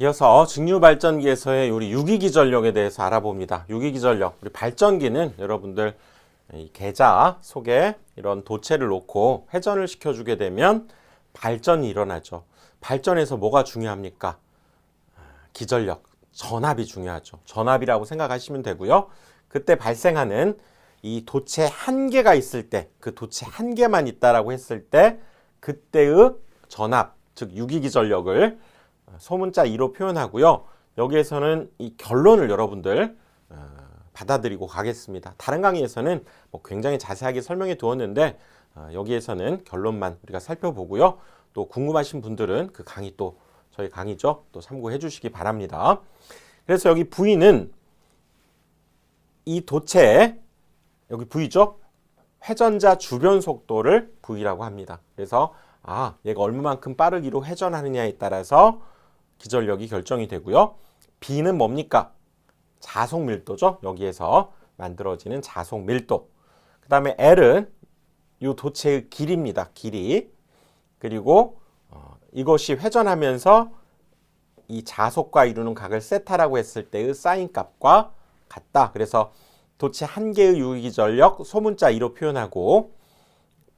이어서 직류발전기에서의 우리 유기기전력에 대해서 알아봅니다. 유기기전력, 우리 발전기는 여러분들 이 계자 속에 이런 도체를 놓고 회전을 시켜주게 되면 발전이 일어나죠. 발전에서 뭐가 중요합니까? 기전력, 전압이 중요하죠. 전압이라고 생각하시면 되고요. 그때 발생하는 이 도체 한 개가 있을 때, 그 도체 한 개만 있다라고 했을 때 그때의 전압, 즉 유기기전력을 소문자 2로 표현하고요. 여기에서는 이 결론을 여러분들 받아들이고 가겠습니다. 다른 강의에서는 뭐 굉장히 자세하게 설명해 두었는데 여기에서는 결론만 우리가 살펴보고요. 또 궁금하신 분들은 그 강의 또 저희 강의죠. 또 참고해 주시기 바랍니다. 그래서 여기 V는 이 도체 여기 V죠. 회전자 주변 속도를 V라고 합니다. 그래서 얘가 얼마만큼 빠르기로 회전하느냐에 따라서 기전력이 결정이 되고요. B는 뭡니까? 자속 밀도죠. 여기에서 만들어지는 자속 밀도. 그 다음에 L은 이 도체의 길이입니다. 길이. 그리고 이것이 회전하면서 이 자속과 이루는 각을 세타라고 했을 때의 사인 값과 같다. 그래서 도체 한 개의 유기전력 소문자 2로 표현하고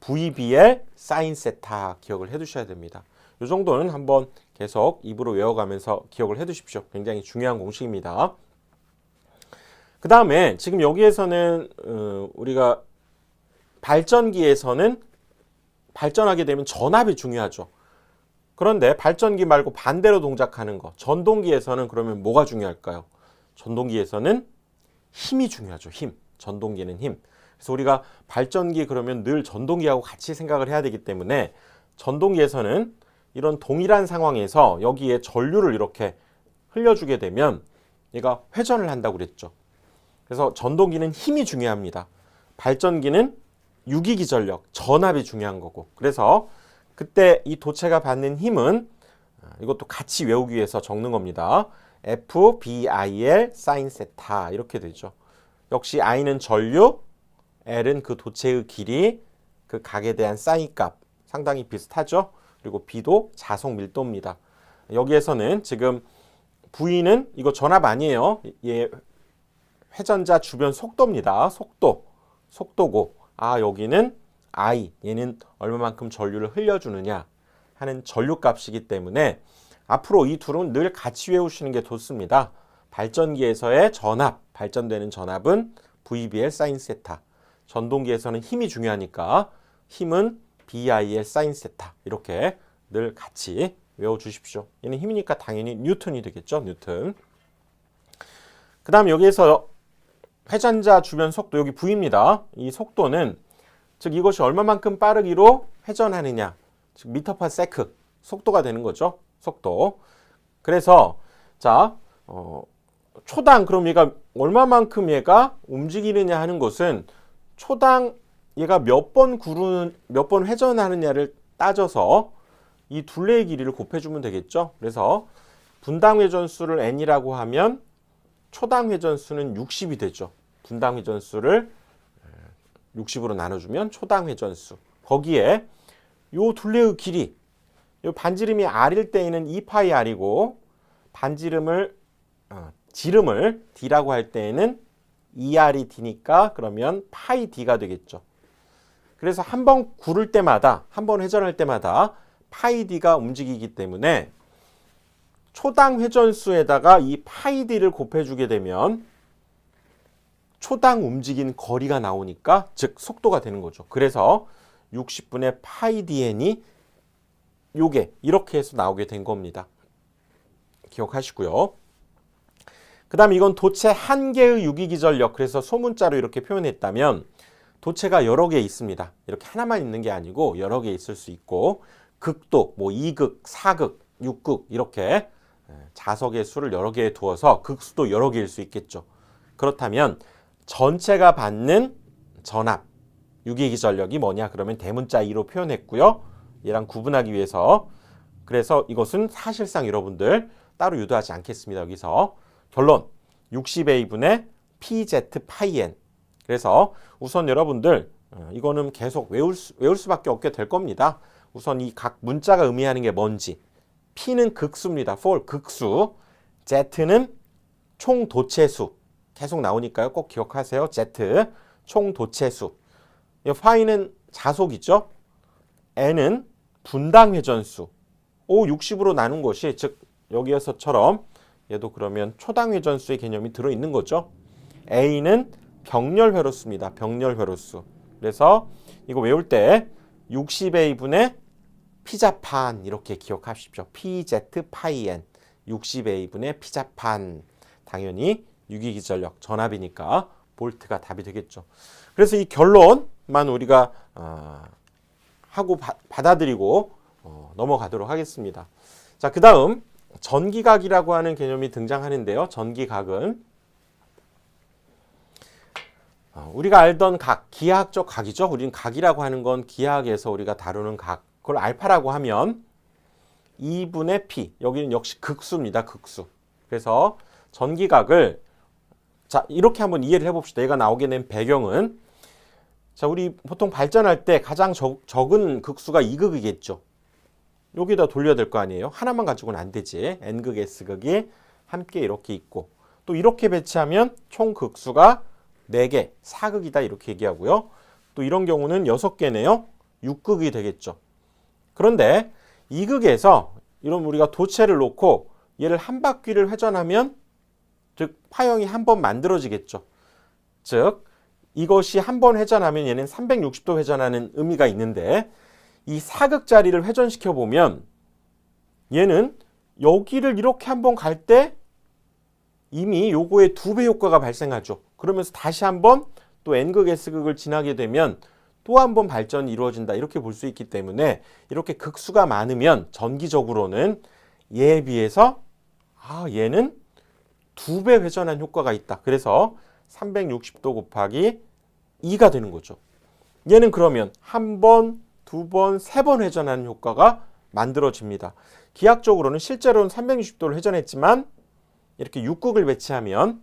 VBL 사인 세타 기억을 해 두셔야 됩니다. 이 정도는 한번 계속 입으로 외워가면서 기억을 해 두십시오. 굉장히 중요한 공식입니다. 그 다음에 지금 여기에서는 우리가 발전기에서는 발전하게 되면 전압이 중요하죠. 그런데 발전기 말고 반대로 동작하는 거, 전동기에서는 그러면 뭐가 중요할까요? 전동기에서는 힘이 중요하죠. 힘. 전동기는 힘. 그래서 우리가 발전기 그러면 늘 전동기하고 같이 생각을 해야 되기 때문에 전동기에서는 이런 동일한 상황에서 여기에 전류를 이렇게 흘려주게 되면 얘가 회전을 한다고 그랬죠. 그래서 전동기는 힘이 중요합니다. 발전기는 유기기전력, 전압이 중요한 거고. 그래서 그때 이 도체가 받는 힘은 이것도 같이 외우기 위해서 적는 겁니다. FBIL 사인 세타 이렇게 되죠. 역시 I는 전류, L은 그 도체의 길이, 그 각에 대한 사인 값 상당히 비슷하죠. 그리고 B도 자속 밀도입니다. 여기에서는 지금 V는 이거 전압 아니에요. 얘 회전자 주변 속도입니다. 속도고 여기는 I, 얘는 얼마만큼 전류를 흘려주느냐 하는 전류 값이기 때문에 앞으로 이 둘은 늘 같이 외우시는 게 좋습니다. 발전기에서의 전압, 발전되는 전압은 VBL 사인 세타. 전동기에서는 힘이 중요하니까 힘은 BIL 사인 세타. 이렇게 늘 같이 외워주십시오. 얘는 힘이니까 당연히 뉴턴이 되겠죠. 뉴턴. 그 다음 여기에서 회전자 주변 속도, 여기 V입니다. 이 속도는 즉 이것이 얼마만큼 빠르기로 회전하느냐, 즉 미터/파 세크 속도가 되는 거죠. 속도. 그래서 자 초당 그럼 얘가 얼마만큼 얘가 움직이느냐 하는 것은 초당 얘가 몇 번 회전하느냐를 따져서 이 둘레의 길이를 곱해주면 되겠죠. 그래서 분당 회전수를 n이라고 하면 초당 회전수는 60이 되죠. 분당 회전수를 60으로 나눠주면 초당 회전수. 거기에 요 둘레의 길이, 요 반지름이 r일 때에는 2파이 r이고 지름을 d라고 할 때에는 2r이 d니까 그러면 파이 d가 되겠죠. 그래서 한 번 구를 때마다, 한 번 회전할 때마다 파이 d가 움직이기 때문에 초당 회전수에다가 이 파이 d를 곱해주게 되면 초당 움직인 거리가 나오니까 즉 속도가 되는 거죠. 그래서 60분의 파이 dn이 요게 이렇게 해서 나오게 된 겁니다. 기억하시고요. 그 다음에 이건 도체 한 개의 유기기전력, 그래서 소문자로 이렇게 표현했다면 도체가 여러 개 있습니다. 이렇게 하나만 있는 게 아니고 여러 개 있을 수 있고 극도, 뭐 2극, 4극, 6극 이렇게 자석의 수를 여러 개에 두어서 극수도 여러 개일 수 있겠죠. 그렇다면 전체가 받는 전압, 유기기전력이 뭐냐? 그러면 대문자 2로 표현했고요. 얘랑 구분하기 위해서. 그래서 이것은 사실상 여러분들 따로 유도하지 않겠습니다. 여기서 결론 60A분의 PZ 파이 N. 그래서 우선 여러분들 이거는 계속 외울 수밖에 없게 될 겁니다. 우선 이 각 문자가 의미하는 게 뭔지, P는 극수입니다. fall 극수. Z는 총 도체수. 계속 나오니까요. 꼭 기억하세요. Z 총 도체수. 파이는 자속이죠. N은 분당 회전수. 5, 60으로 나눈 것이 즉 여기에서처럼 얘도 그러면 초당 회전수의 개념이 들어있는 거죠. A는 병렬 회로수입니다. 병렬 회로수. 그래서 이거 외울 때 60A분의 피자판 이렇게 기억하십시오. PZ 파이 N 60A분의 피자판. 당연히 유기기전력 전압이니까 볼트가 답이 되겠죠. 그래서 이 결론만 우리가 하고 받아들이고 넘어가도록 하겠습니다. 자, 그 다음 전기각이라고 하는 개념이 등장하는데요. 전기각은 우리가 알던 각, 기하학적 각이죠. 우리는 각이라고 하는 건 기하학에서 우리가 다루는 각. 그걸 알파라고 하면 2분의 P. 여기는 역시 극수입니다. 극수. 그래서 전기각을 자, 이렇게 한번 이해를 해봅시다. 얘가 나오게 된 배경은 자, 우리 보통 발전할 때 가장 적은 극수가 2극이겠죠. 여기다 돌려야 될 거 아니에요. 하나만 가지고는 안 되지. N극, S극이 함께 이렇게 있고 또 이렇게 배치하면 총 극수가 4개, 4극이다 이렇게 얘기하고요. 또 이런 경우는 6개네요. 6극이 되겠죠. 그런데 2극에서 이런 우리가 도체를 놓고 얘를 한 바퀴를 회전하면 즉 파형이 한 번 만들어지겠죠. 즉 이것이 한 번 회전하면 얘는 360도 회전하는 의미가 있는데 이 4극짜리를 회전시켜 보면 얘는 여기를 이렇게 한번 갈 때 이미 요거의 2배 효과가 발생하죠. 그러면서 다시 한번 또 N극, S극을 지나게 되면 또 한 번 발전이 이루어진다. 이렇게 볼 수 있기 때문에 이렇게 극수가 많으면 전기적으로는 얘에 비해서 얘는 2배 회전한 효과가 있다. 그래서 360도 곱하기 2가 되는 거죠. 얘는 그러면 한 번, 2번, 3번 회전하는 효과가 만들어집니다. 기하학적으로는 실제로는 360도를 회전했지만 이렇게 6극을 배치하면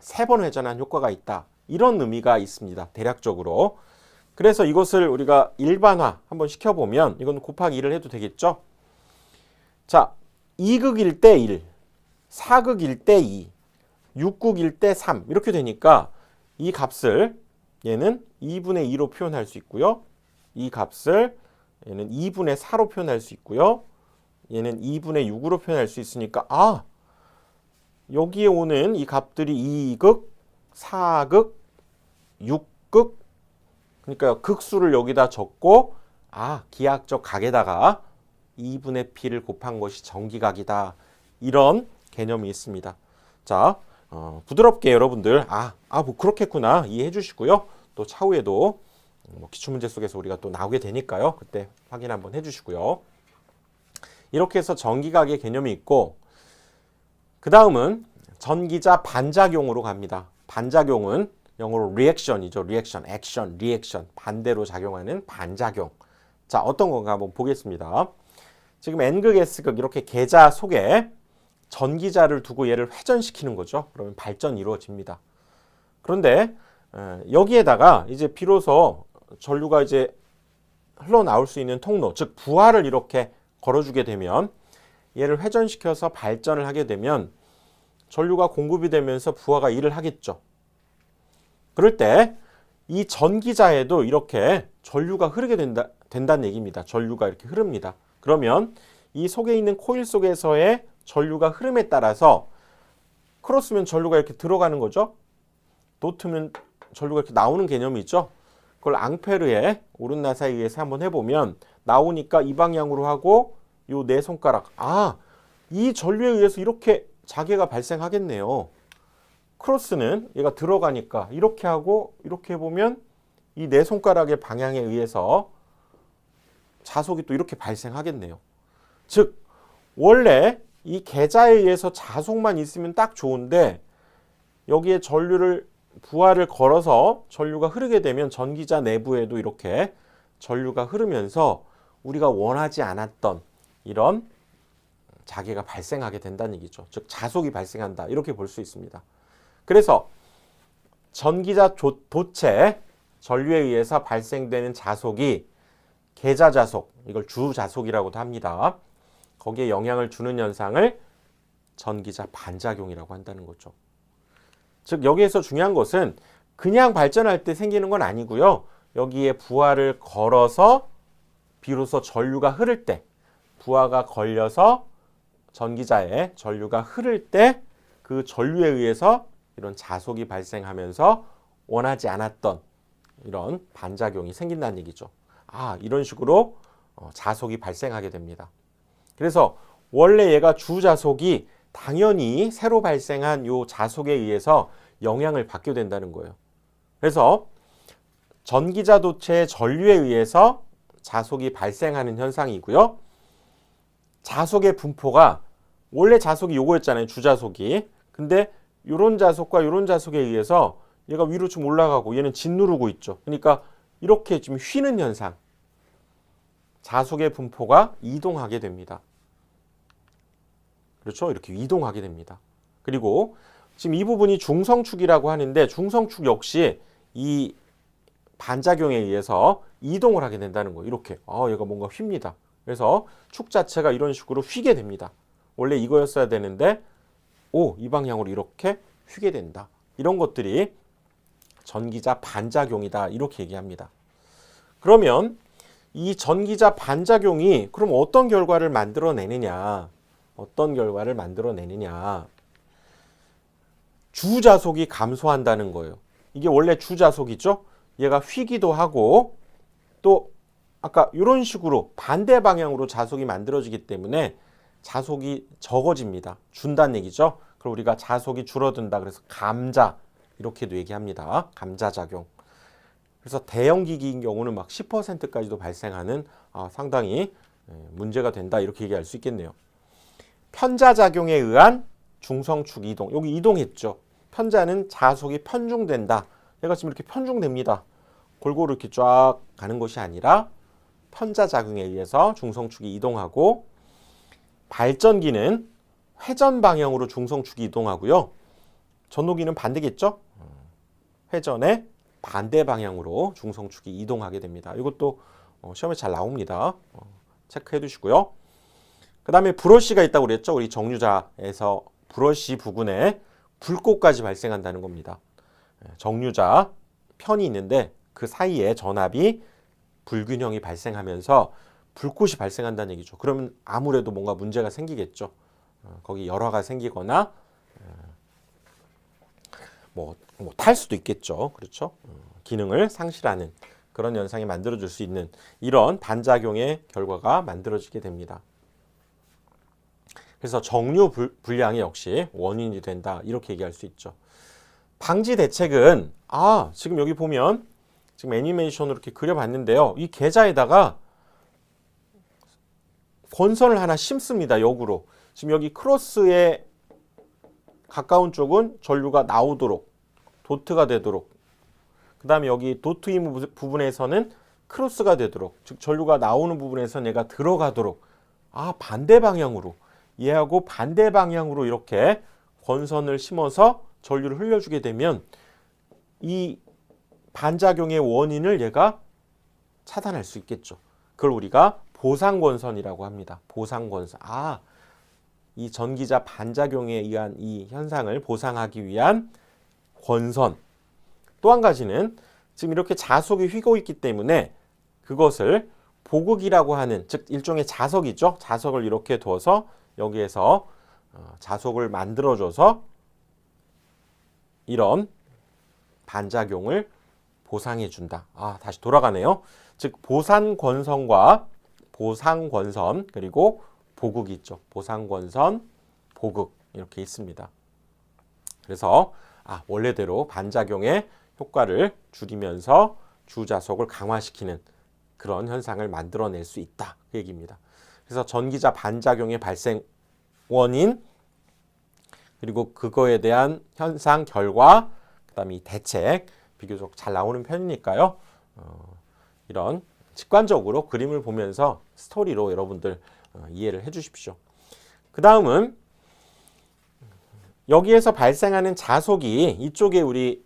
3번 회전한 효과가 있다. 이런 의미가 있습니다. 대략적으로. 그래서 이것을 우리가 일반화 한번 시켜보면 이건 곱하기 2를 해도 되겠죠. 자, 2극일 때 1, 4극일 때 2, 6극일 때 3 이렇게 되니까 이 값을 얘는 2분의 2로 표현할 수 있고요. 이 값을 얘는 2분의 4로 표현할 수 있고요. 얘는 2분의 6으로 표현할 수 있으니까 여기에 오는 이 값들이 2극, 4극, 6극 그러니까 극수를 여기다 적고 기하학적 각에다가 2분의 P를 곱한 것이 전기각이다. 이런 개념이 있습니다. 자, 부드럽게 여러분들 뭐 그렇겠구나 이해해 주시고요. 또 차후에도 기출문제 속에서 우리가 또 나오게 되니까요. 그때 확인 한번 해주시고요. 이렇게 해서 전기각의 개념이 있고 그 다음은 전기자 반작용으로 갑니다. 반작용은 영어로 리액션이죠. 리액션, 액션, 리액션 반대로 작용하는 반작용. 자, 어떤 건가 한번 보겠습니다. 지금 N극, S극 이렇게 계자 속에 전기자를 두고 얘를 회전시키는 거죠. 그러면 발전이 이루어집니다. 그런데 여기에다가 이제 비로소 전류가 이제 흘러나올 수 있는 통로, 즉 부하를 이렇게 걸어주게 되면 얘를 회전시켜서 발전을 하게 되면 전류가 공급이 되면서 부하가 일을 하겠죠. 그럴 때 이 전기자에도 이렇게 전류가 흐르게 된다는 얘기입니다. 전류가 이렇게 흐릅니다. 그러면 이 속에 있는 코일 속에서의 전류가 흐름에 따라서 크로스면 전류가 이렇게 들어가는 거죠. 도트면 전류가 이렇게 나오는 개념이 있죠. 그걸 앙페르의 오른나사에 의해서 한번 해보면 나오니까 이 방향으로 하고 요 네 손가락 이 전류에 의해서 이렇게 자개가 발생하겠네요. 크로스는 얘가 들어가니까 이렇게 하고 이렇게 해보면 이 네 손가락의 방향에 의해서 자속이 또 이렇게 발생하겠네요. 즉 원래 이 계자에 의해서 자속만 있으면 딱 좋은데 여기에 부하를 걸어서 전류가 흐르게 되면 전기자 내부에도 이렇게 전류가 흐르면서 우리가 원하지 않았던 이런 자개가 발생하게 된다는 얘기죠. 즉 자속이 발생한다 이렇게 볼 수 있습니다. 그래서 전기자 도체 전류에 의해서 발생되는 자속이 계자 자속, 이걸 주 자속이라고도 합니다. 거기에 영향을 주는 현상을 전기자 반작용이라고 한다는 거죠. 즉 여기에서 중요한 것은 그냥 발전할 때 생기는 건 아니고요. 여기에 부하를 걸어서 비로소 전류가 흐를 때, 부하가 걸려서 전기자에 전류가 흐를 때 그 전류에 의해서 이런 자속이 발생하면서 원하지 않았던 이런 반작용이 생긴다는 얘기죠. 이런 식으로 자속이 발생하게 됩니다. 그래서 원래 얘가 주자속이 당연히 새로 발생한 요 자속에 의해서 영향을 받게 된다는 거예요. 그래서 전기자도체의 전류에 의해서 자속이 발생하는 현상이고요. 자속의 분포가 원래 자속이 요거였잖아요. 주자속이. 근데 요런 자속과 요런 자속에 의해서 얘가 위로 좀 올라가고 얘는 짓누르고 있죠. 그러니까 이렇게 좀 휘는 현상. 자속의 분포가 이동하게 됩니다. 그렇죠? 이렇게 이동하게 됩니다. 그리고 지금 이 부분이 중성축이라고 하는데 중성축 역시 이 반작용에 의해서 이동을 하게 된다는 거예요. 이렇게 얘가 뭔가 휩니다. 그래서 축 자체가 이런 식으로 휘게 됩니다. 원래 이거였어야 되는데 이 방향으로 이렇게 휘게 된다. 이런 것들이 전기자 반작용이다. 이렇게 얘기합니다. 그러면 이 전기자 반작용이 그럼 어떤 결과를 만들어내느냐? 주자속이 감소한다는 거예요. 이게 원래 주자속이죠? 얘가 휘기도 하고 또 아까 이런 식으로 반대 방향으로 자속이 만들어지기 때문에 자속이 적어집니다. 준다는 얘기죠. 그럼 우리가 자속이 줄어든다. 그래서 감자 이렇게도 얘기합니다. 감자작용. 그래서 대형 기기인 경우는 막 10%까지도 발생하는 상당히 문제가 된다. 이렇게 얘기할 수 있겠네요. 편자작용에 의한 중성축 이동. 여기 이동했죠. 편자는 자속이 편중된다. 얘가 지금 이렇게 편중됩니다. 골고루 이렇게 쫙 가는 것이 아니라 편자작용에 의해서 중성축이 이동하고 발전기는 회전 방향으로 중성축이 이동하고요. 전도기는 반대겠죠? 회전의 반대 방향으로 중성축이 이동하게 됩니다. 이것도 시험에 잘 나옵니다. 체크해 두시고요. 그 다음에 브러쉬가 있다고 그랬죠? 우리 정류자에서 브러쉬 부근에 불꽃까지 발생한다는 겁니다. 정류자 편이 있는데 그 사이에 전압이 불균형이 발생하면서 불꽃이 발생한다는 얘기죠. 그러면 아무래도 뭔가 문제가 생기겠죠. 거기 열화가 생기거나 탈 수도 있겠죠. 그렇죠? 기능을 상실하는 그런 현상이 만들어질 수 있는 이런 반작용의 결과가 만들어지게 됩니다. 그래서 정류 불량이 역시 원인이 된다. 이렇게 얘기할 수 있죠. 방지 대책은 지금 여기 보면 지금 애니메이션으로 이렇게 그려봤는데요. 이 계좌에다가 권선을 하나 심습니다. 역으로. 지금 여기 크로스에 가까운 쪽은 전류가 나오도록 도트가 되도록 그 다음에 여기 도트 있는 부분에서는 크로스가 되도록 즉 전류가 나오는 부분에서는 얘가 들어가도록 반대 방향으로 얘하고 반대 방향으로 이렇게 권선을 심어서 전류를 흘려주게 되면 이 반작용의 원인을 얘가 차단할 수 있겠죠. 그걸 우리가 보상권선이라고 합니다. 보상권선. 이 전기자 반작용에 의한 이 현상을 보상하기 위한 권선. 또 한 가지는 지금 이렇게 자속이 휘고 있기 때문에 그것을 보극이라고 하는 즉 일종의 자석이죠. 자석을 이렇게 둬서 여기에서 자속을 만들어줘서 이런 반작용을 보상해 준다. 다시 돌아가네요. 즉 보상권선과 보상권선 그리고 보극이 있죠. 보상권선, 보극 이렇게 있습니다. 그래서 원래대로 반작용의 효과를 줄이면서 주자속을 강화시키는 그런 현상을 만들어낼 수 있다. 그 얘기입니다. 그래서 전기자 반작용의 발생 원인 그리고 그거에 대한 현상 결과 그다음에 이 대책 비교적 잘 나오는 편이니까요. 이런 직관적으로 그림을 보면서 스토리로 여러분들 이해를 해 주십시오. 그 다음은 여기에서 발생하는 자속이 이쪽에 우리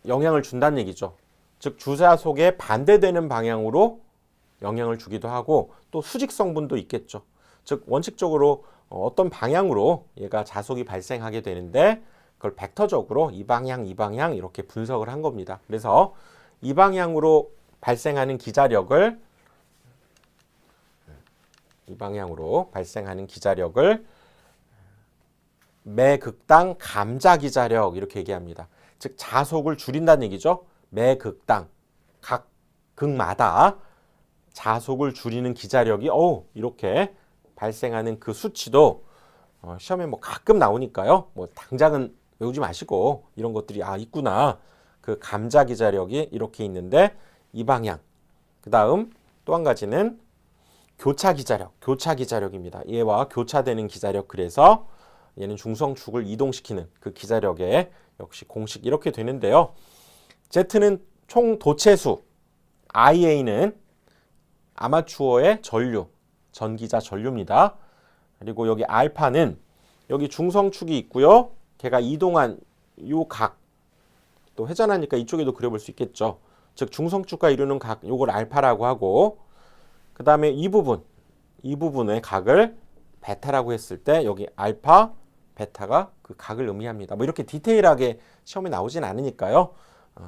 영향을 준다는 얘기죠. 즉 주자속에 반대되는 방향으로 영향을 주기도 하고 또 수직 성분도 있겠죠. 즉 원칙적으로 어떤 방향으로 얘가 자속이 발생하게 되는데 그걸 벡터적으로 이 방향 이렇게 분석을 한 겁니다. 그래서 이 방향으로 발생하는 기자력을 매 극당 감자 기자력 이렇게 얘기합니다. 즉 자속을 줄인다는 얘기죠. 매 극당 각 극마다 자속을 줄이는 기자력이 이렇게 발생하는 그 수치도 시험에 뭐 가끔 나오니까요. 뭐 당장은 외우지 마시고 이런 것들이 있구나. 그 감자 기자력이 이렇게 있는데 이 방향. 그다음 또 한 가지는 교차 기자력입니다. 얘와 교차되는 기자력. 그래서 얘는 중성축을 이동시키는 그 기자력의 역시 공식 이렇게 되는데요. Z는 총 도체수, IA는 아마추어의 전류, 전기자 전류입니다. 그리고 여기 알파는 여기 중성축이 있고요. 걔가 이동한 요 각, 또 회전하니까 이쪽에도 그려볼 수 있겠죠. 즉 중성축과 이루는 각, 요걸 알파라고 하고 그 다음에 이 부분의 각을 베타라고 했을 때 여기 알파, 베타가 그 각을 의미합니다. 뭐 이렇게 디테일하게 시험에 나오진 않으니까요.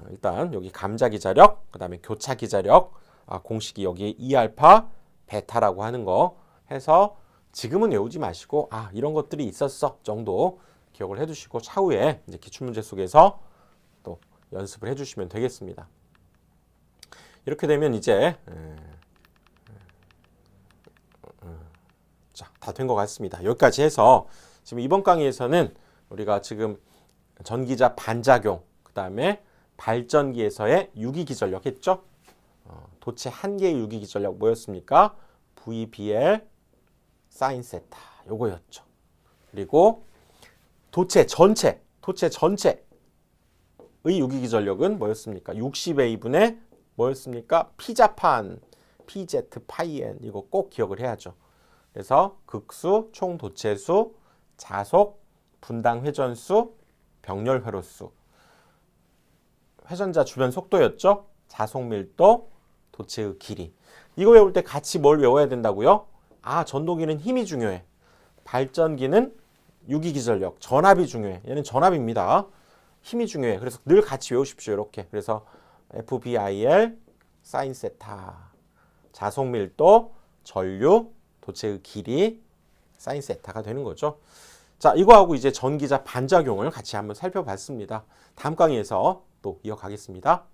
일단 여기 감자 기자력, 그 다음에 교차 기자력, 공식이 여기 2알파, 베타라고 하는 거 해서 지금은 외우지 마시고 이런 것들이 있었어 정도 기억을 해두시고 차후에 이제 기출문제 속에서 또 연습을 해주시면 되겠습니다. 이렇게 되면 이제 다 된 것 같습니다. 여기까지 해서 지금 이번 강의에서는 우리가 지금 전기자 반작용, 그 다음에 발전기에서의 유기기전력 했죠. 도체 한 개의 유기기전력 뭐였습니까? VBL 사인 세타 요거였죠. 그리고 도체 전체의 유기기전력은 뭐였습니까? 60A분의 뭐였습니까? 피자판 PZ 파이 N 이거 꼭 기억을 해야죠. 그래서 극수, 총도체수, 자속, 분당 회전수, 병렬 회로수, 회전자 주변 속도였죠. 자속 밀도, 도체의 길이. 이거 외울 때 같이 뭘 외워야 된다고요? 전동기는 힘이 중요해. 발전기는 유기기전력, 전압이 중요해. 얘는 전압입니다. 힘이 중요해. 그래서 늘 같이 외우십시오. 이렇게. 그래서 FBIL 사인 세타, 자속 밀도, 전류, 도체의 길이, 사인 세타가 되는 거죠. 자, 이거하고 이제 전기자 반작용을 같이 한번 살펴봤습니다. 다음 강의에서 또 이어가겠습니다.